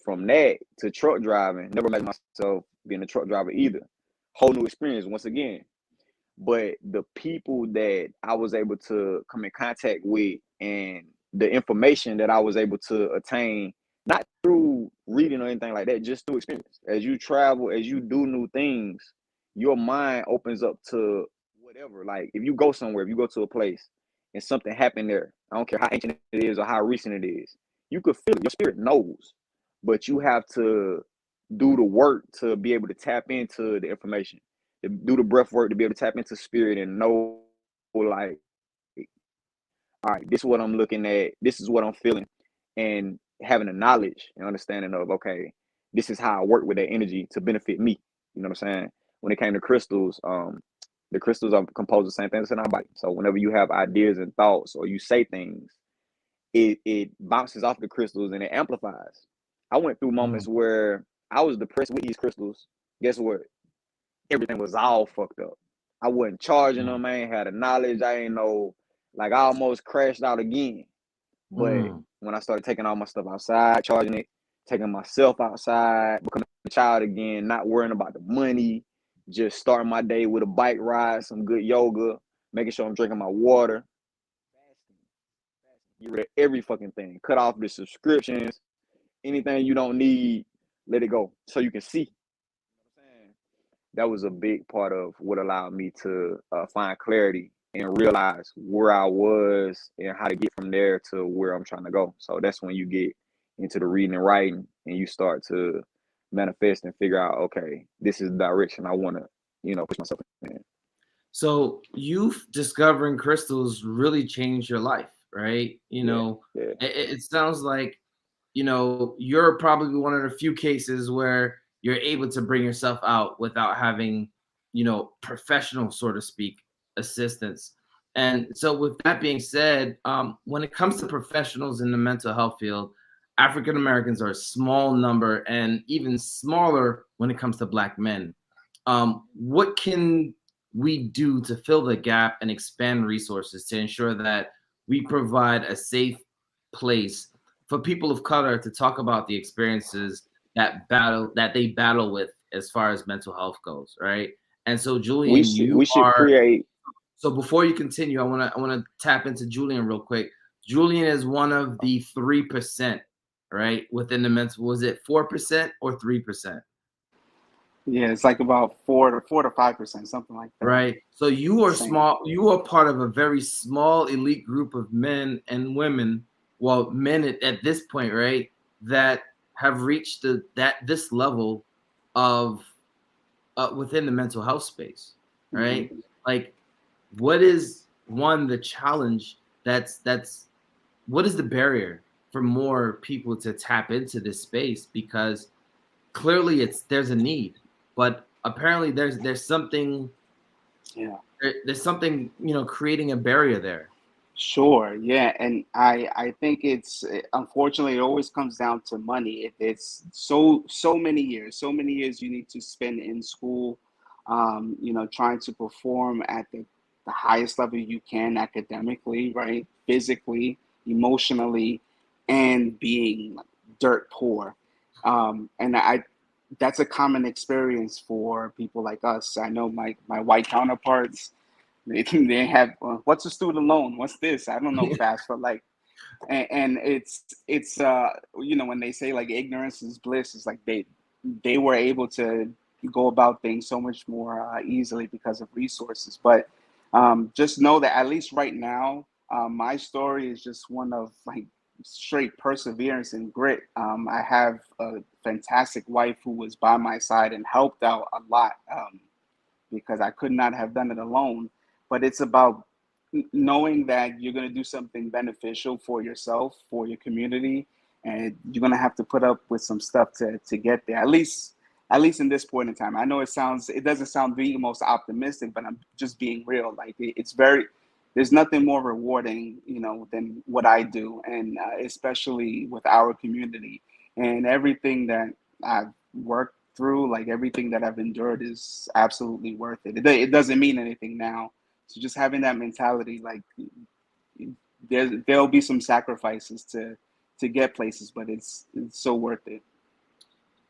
From that to truck driving, never met myself being a truck driver either. Whole new experience once again. But the people that I was able to come in contact with and the information that I was able to attain, not through reading or anything like that, just through experience. As you travel, as you do new things, your mind opens up to whatever. Like if you go somewhere, if you go to a place and something happened there, I don't care how ancient it is or how recent it is, you could feel it. Your spirit knows, but you have to do the work to be able to tap into the information, to do the breath work, to be able to tap into spirit and know, like, all right, this is what I'm looking at, this is what I'm feeling, and having a knowledge and understanding of, okay, this is how I work with that energy to benefit me. You know what I'm saying? When it came to crystals, the crystals are composed of the same thing that's in our body. So whenever you have ideas and thoughts or you say things, it bounces off the crystals and it amplifies. I went through moments where I was depressed with these crystals. Guess what? Everything was all fucked up. I wasn't charging them. I ain't had the knowledge. I ain't know. Like, I almost crashed out again. But when I started taking all my stuff outside, charging it, taking myself outside, becoming a child again, not worrying about the money, just starting my day with a bike ride, some good yoga, making sure I'm drinking my water. Get rid of every fucking thing. Cut off the subscriptions. Anything you don't need, let it go so you can see. You know what I'm saying? That was a big part of what allowed me to find clarity and realize where I was and how to get from there to where I'm trying to go. So that's when you get into the reading and writing and you start to manifest and figure out, okay, this is the direction I want to, push myself in. So you discovering crystals really changed your life, right? Yeah. It sounds like, you're probably one of the few cases where you're able to bring yourself out without having, professional, so to speak, assistance. And so with that being said, when it comes to professionals in the mental health field, African Americans are a small number and even smaller when it comes to Black men. What can we do to fill the gap and expand resources to ensure that we provide a safe place for people of color to talk about the experiences that they battle with as far as mental health goes, right? And so, Julian, we should create. So before you continue, I wanna tap into Julian real quick. Julian is one of the 3%, right? Within the mental, was it 4% or 3%? Yeah, it's like about 4 to 5%, something like that. Right. So you are small. You are part of a very small elite group of men and women. Well, men at this point, right, that have reached this level of within the mental health space, right? Like, what is the challenge? What is the barrier for more people to tap into this space? Because clearly there's a need, but apparently there's something. Yeah. There's something, creating a barrier there. Sure, yeah, and I think it's unfortunately it always comes down to money. It's so many years you need to spend in school, trying to perform at the highest level you can academically, right, physically, emotionally, and being like, dirt poor, and I that's a common experience for people like us. I know my white counterparts. They have what's a student loan? What's this? I don't know fast, but like, and it's when they say like ignorance is bliss, it's like they were able to go about things so much more easily because of resources. But just know that at least right now, my story is just one of like straight perseverance and grit. I have a fantastic wife who was by my side and helped out a lot. Because I could not have done it alone. But it's about knowing that you're going to do something beneficial for yourself, for your community, and you're going to have to put up with some stuff to get there. At least in this point in time. I know it doesn't sound the most optimistic, but I'm just being real. Like it's very, there's nothing more rewarding, than what I do, and especially with our community and everything that I've worked through, like everything that I've endured is absolutely worth it. It doesn't mean anything now. So just having that mentality, like there'll be some sacrifices to get places, but it's so worth it.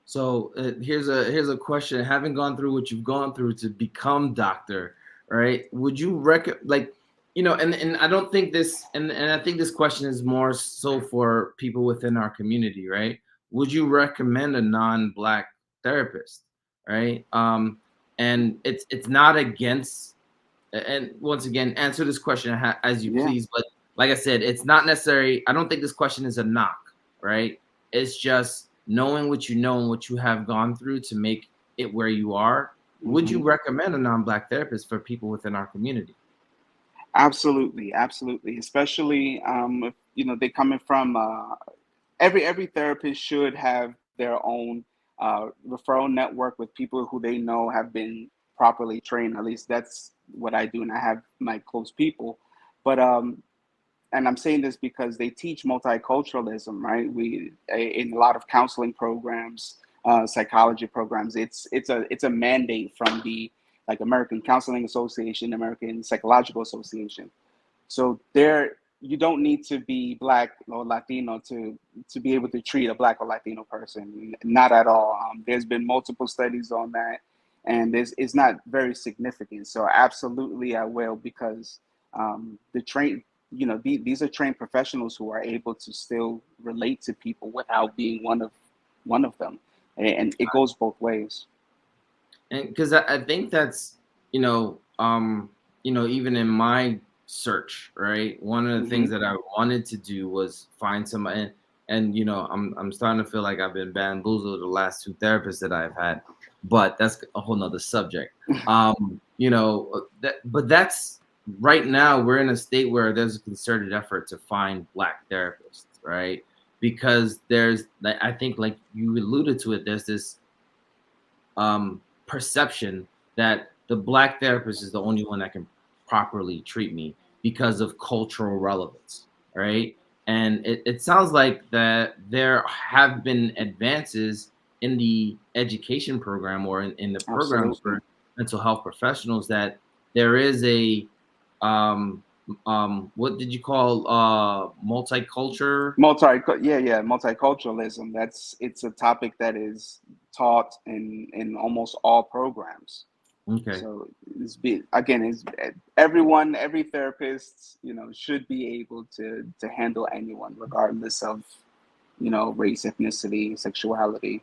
So here's a question. Having gone through what you've gone through to become doctor, right? Would you like, and I don't think this, and I think this question is more so for people within our community, right? Would you recommend a non-black therapist, right? And it's not against, and once again, answer this question as you Yeah. please. But like I said, it's not necessary. I don't think this question is a knock, right? It's just knowing what you know and what you have gone through to make it where you are. Would you Hmm. recommend a non-black therapist for people within our community? Absolutely, absolutely. Especially if, they coming from every therapist should have their own referral network with people who they know have been properly trained. At least that's what I do, and I have my close people. But and I'm saying this because they teach multiculturalism, right? We in a lot of counseling programs, psychology programs. It's a mandate from the like American Counseling Association, American Psychological Association. So there, you don't need to be black or Latino to be able to treat a black or Latino person. Not at all. There's been multiple studies on that, and it's not very significant. So absolutely, I will because the train. These are trained professionals who are able to still relate to people without being one of them, and it goes both ways. And because I think that's, even in my search, right? One of the things Hmm. that I wanted to do was find somebody, and I'm starting to feel like I've been bamboozled the last two therapists that I've had, but that's a whole nother subject. But that's right now we're in a state where there's a concerted effort to find black therapists, right? Because there's, I think, like you alluded to it, there's this perception that the black therapist is the only one that can properly treat me because of cultural relevance, right? And it sounds like that there have been advances in the education program or in the programs Absolutely. for mental health professionals that there is a um what did you call multicultural. Multiculturalism. It's a topic that is taught in almost all programs. Okay. So it's everyone, every therapist, should be able to handle anyone, regardless of, race, ethnicity, sexuality.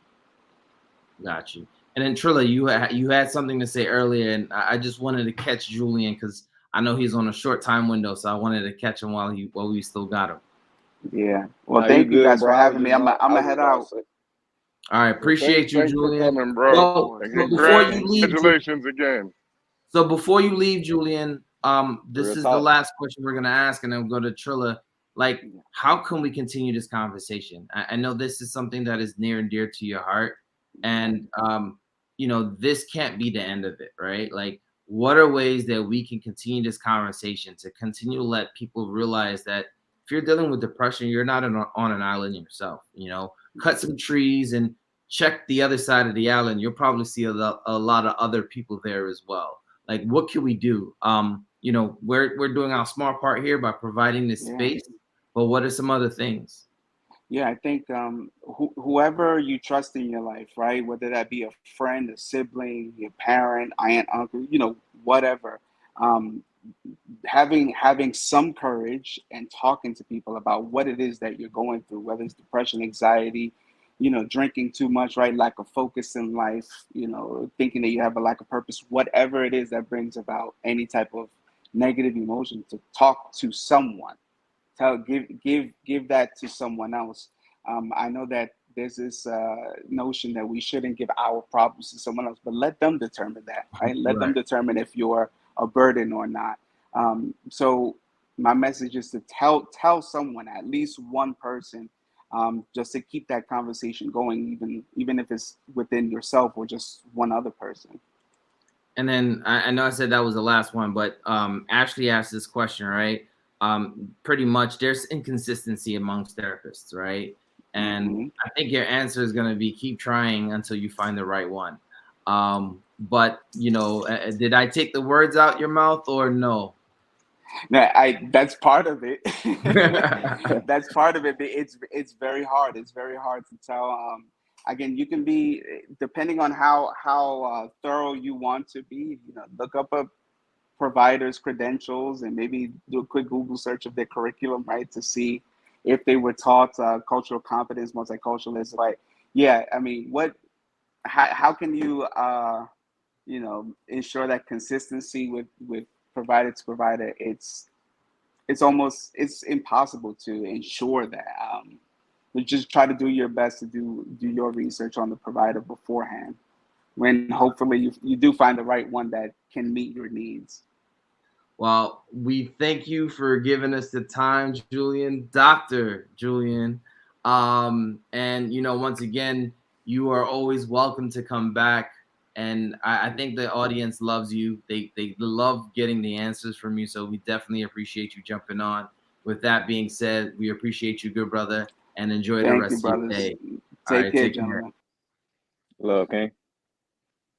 Got you. And then Trilla, you had something to say earlier, and I just wanted to catch Julian because I know he's on a short time window, so I wanted to catch him while we still got him. Yeah. Well, Nah, you thank you good, guys for bro. having me. I'm I gonna was head just gonna out. say, All right, Well, appreciate you, thanks for Julian. coming, bro. Of Well, And course. before you thank you. leave, congratulations again. so before you leave, Julian, this Real is the talk. last question we're gonna ask, and then we'll go to Trilla. Like, how can we continue this conversation? I know this is something that is near and dear to your heart, Yeah. and this can't be the end of it, right? Like, what are ways that we can continue this conversation to continue to let people realize that if you're dealing with depression, you're not on an island yourself. Cut some trees and check the other side of the island. You'll probably see a lot of other people there as well. Like, what can we do? We're doing our small part here by providing this space, but what are some other things? Yeah, I think whoever you trust in your life, right? Whether that be a friend, a sibling, your parent, aunt, uncle, whatever. Um, having some courage and talking to people about what it is that you're going through, whether it's depression, anxiety, drinking too much, right? Lack of focus in life, thinking that you have a lack of purpose, whatever it is that brings about any type of negative emotion, to talk to someone. Give that to someone else. I know that there's this notion that we shouldn't give our problems to someone else, but let them determine that, right? Let them Right. determine if you're a burden or not. So my message is to tell someone, at least one person, just to keep that conversation going, even if it's within yourself or just one other person. And then I know I said that was the last one, but Ashley asked this question, right? Pretty much there's inconsistency amongst therapists, right? And Hmm. I think your answer is going to be keep trying until you find the right one. But did I take the words out your mouth or no? No, that's part of it. That's part of it. But it's very hard. It's very hard to tell. Again, you can be, depending on how thorough you want to be. Look up a provider's credentials and maybe do a quick Google search of their curriculum, right, to see if they were taught cultural competence, multiculturalism. But yeah, I mean, how can you ensure that consistency with provider to provider? It's impossible to ensure that. But just try to do your best to do your research on the provider beforehand, when hopefully you do find the right one that can meet your needs. Well, we thank you for giving us the time, Julian, Dr. Julian. And once again, you are always welcome to come back. And I think the audience loves you. They love getting the answers from you. So we definitely appreciate you jumping on. With that being said, we appreciate you, good brother, and enjoy the Thank you, rest of your brothers. day. All Take right, care, take care. gentlemen. Look, okay.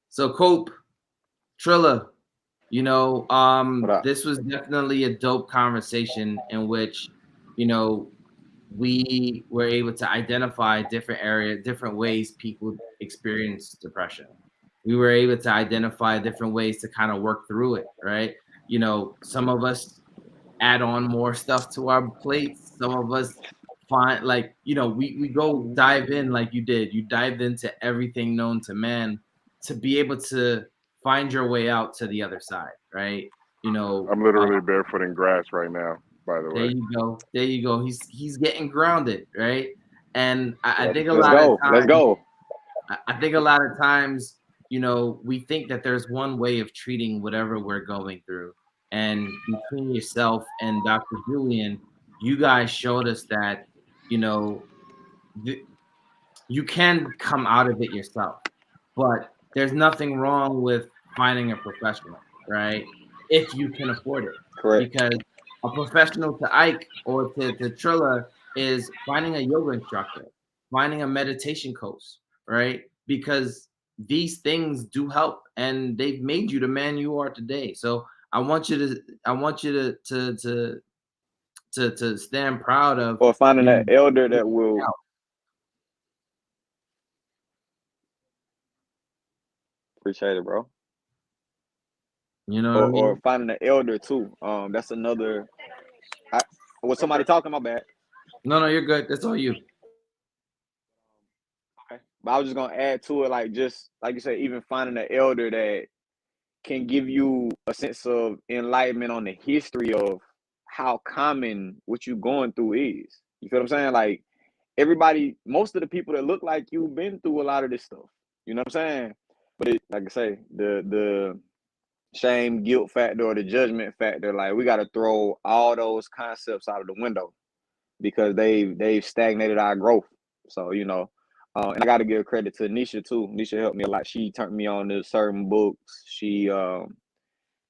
So Cope, Trilla, What up? this was definitely a dope conversation in which, you know, we were able to identify different ways people experience depression. We were able to identify different ways to kind of work through it, right? Some of us add on more stuff to our plates. Some of us find we go dive in like you did. You dived into everything known to man to be able to find your way out to the other side, right? I'm Uh, literally barefoot in grass right now, by the there way. you go. There you go. He's getting grounded, right? And I think a Let's lot of go. Let's times, go. I think a lot of times, we think that there's one way of treating whatever we're going through. And between yourself and Dr. Julian, you guys showed us that, you know, th- you can come out of it yourself, but there's nothing wrong with finding a professional, right? If you can afford it, Correct. because a professional to Ike or to Trilla is finding a yoga instructor, finding a meditation coach, right? Because these things do help, and they've made you the man you are today. So I want you to stand proud of Or finding you. that elder that will appreciate it, bro. You know what I Or mean? finding an elder too. That's another. I, was somebody talking? My bad. No, you're good. That's all you. Okay. But I was just gonna add to it, like just like you said, even finding an elder that can give you a sense of enlightenment on the history of how common what you going through is. You feel what I'm saying? Like everybody, most of the people that look like you've been through a lot of this stuff. You know what I'm saying? But it, like I say, the shame, guilt factor or the judgment factor, like we got to throw all those concepts out of the window because they've stagnated our growth. So and I got to give credit to Nisha too. Nisha helped me a lot. She turned me on to certain books. She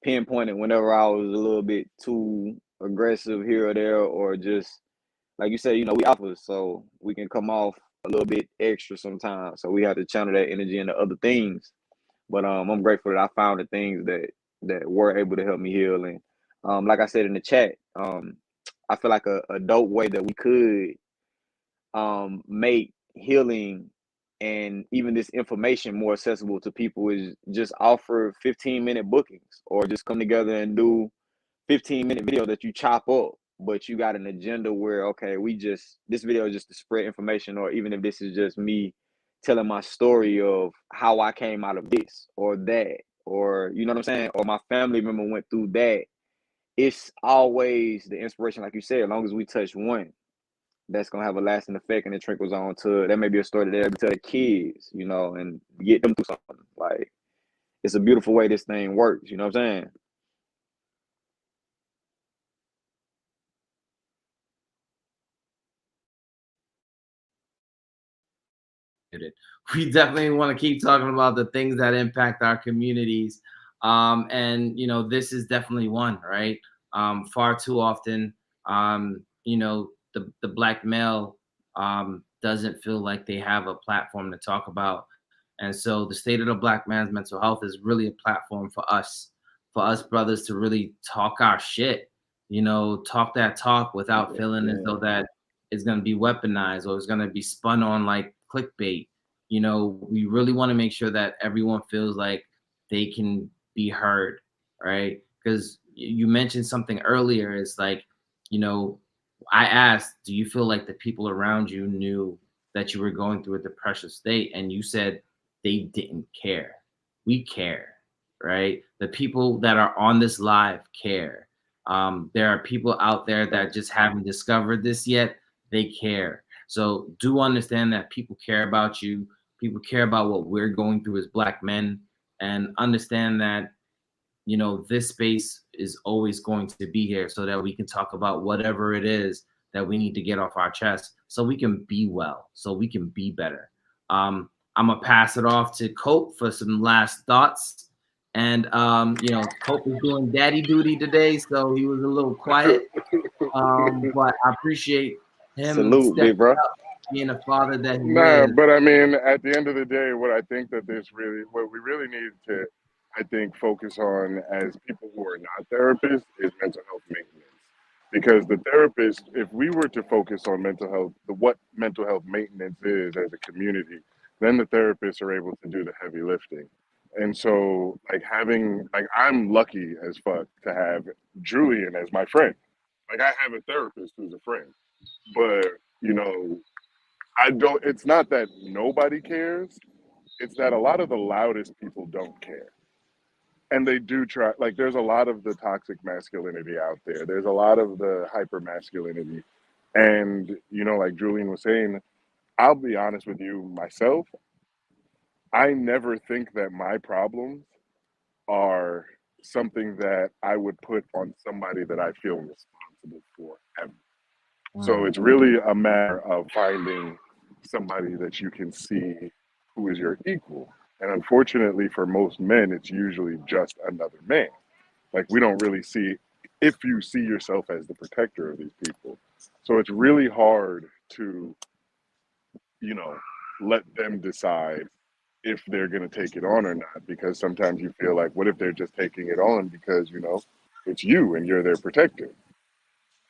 pinpoint it whenever I was a little bit too aggressive here or there, or just like you said, we alphas, so we can come off a little bit extra sometimes. So we have to channel that energy into other things. But I'm grateful that I found the things that were able to help me heal. And like I said in the chat, I feel like a dope way that we could make healing and even this information more accessible to people is just offer 15-minute bookings, or just come together and do 15-minute video that you chop up, but you got an agenda where, okay, this video is just to spread information, or even if this is just me telling my story of how I came out of this or that, or you know what I'm saying, or my family member went through that. It's always the inspiration, like you said, as long as we touch one, that's gonna have a lasting effect, and it trickles on to, that may be a story that they'll tell the kids, and get them through something. Like, it's a beautiful way this thing works, you know what I'm saying? We definitely want to keep talking about the things that impact our communities. And this is definitely one, right? Far too often, the black male doesn't feel like they have a platform to talk about. And so the state of the black man's mental health is really a platform for us brothers to really talk our shit, talk that talk without feeling as though that it's going to be weaponized or it's going to be spun on like clickbait. We really want to make sure that everyone feels like they can be heard, right? Because you mentioned something earlier. It's like, I asked, do you feel like the people around you knew that you were going through a depressive state? And you said they didn't care. We care, right? The people that are on this live care. There are people out there that just haven't discovered this yet. They care. So do understand that people care about you. People care about what we're going through as black men, and understand that, this space is always going to be here so that we can talk about whatever it is that we need to get off our chest so we can be well, so we can be better. I'm gonna pass it off to Cope for some last thoughts. And Cope is doing daddy duty today, so he was a little quiet. But I appreciate him Salute, big bro. being a father that he Nah, is. but I mean, at the end of the day, what we really need to, I think, focus on as people who are not therapists is mental health maintenance. Because the therapist, if we were to focus on mental health, what mental health maintenance is as a community, then the therapists are able to do the heavy lifting. And so, I'm lucky as fuck to have Julian as my friend. Like, I have a therapist who's a friend. But, it's not that nobody cares. It's that a lot of the loudest people don't care. And they do try, like, there's a lot of the toxic masculinity out there. There's a lot of the hyper masculinity. And, like Julian was saying, I'll be honest with you myself. I never think that my problems are something that I would put on somebody that I feel responsible for ever. So it's really a matter of finding somebody that you can see who is your equal. And unfortunately, for most men, it's usually just another man. Like, we don't really see if you see yourself as the protector of these people. So it's really hard to, let them decide if they're going to take it on or not, because sometimes you feel like, what if they're just taking it on because, it's you and you're their protector?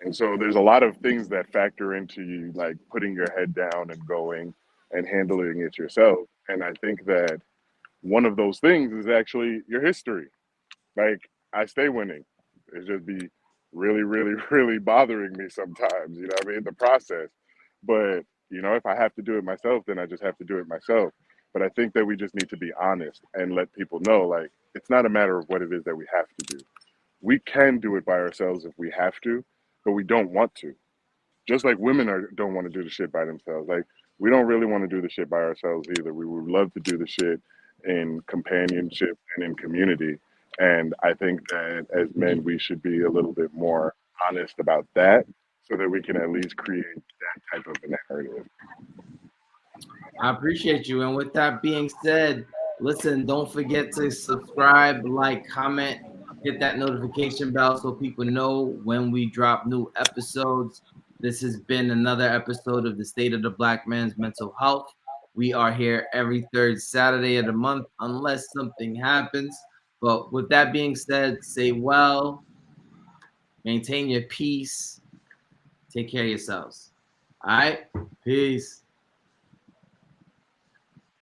And so there's a lot of things that factor into you, like putting your head down and going and handling it yourself. And I think that one of those things is actually your history. Like, I stay winning. It just be really, really, really bothering me sometimes, the process. But, if I have to do it myself, then I just have to do it myself. But I think that we just need to be honest and let people know, like, it's not a matter of what it is that we have to do. We can do it by ourselves if we have to, but we don't want to. Just like women don't want to do the shit by themselves. Like, we don't really want to do the shit by ourselves either. We would love to do the shit in companionship and in community. And I think that as men, we should be a little bit more honest about that so that we can at least create that type of a narrative. I appreciate you. And with that being said, listen, don't forget to subscribe, like, comment, Hit that notification bell so people know when we drop new episodes. This has been another episode of the State of the Black Man's Mental Health. We are here every third Saturday of the month unless something happens. But with that being said, stay well, maintain your peace, take care of yourselves. All right? Peace.